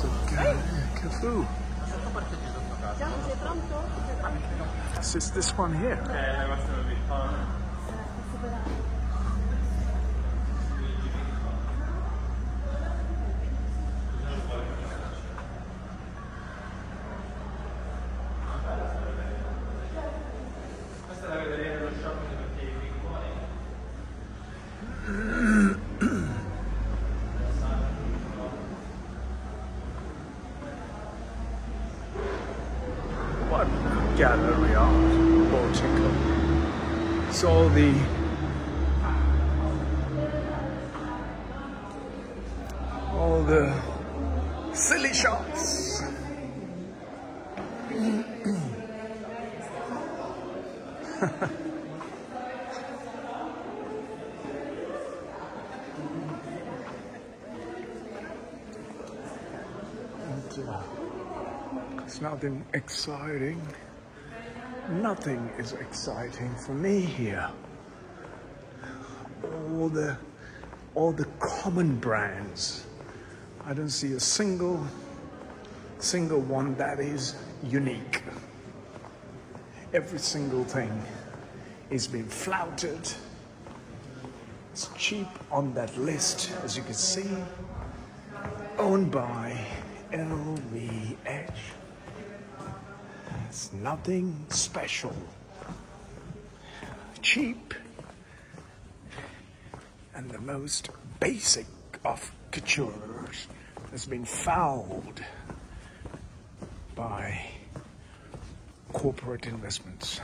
So, Cafu. Is this one here? What gallery art, Portico. It's all the silly shops. It's nothing exciting. Nothing is exciting for me here. All the common brands. I don't see a single one that is unique. Every single thing is being flouted. It's cheap on that list, as you can see. Owned by LVMH. It's nothing special. Cheap. And the most basic of coutures has been fouled by corporate investments.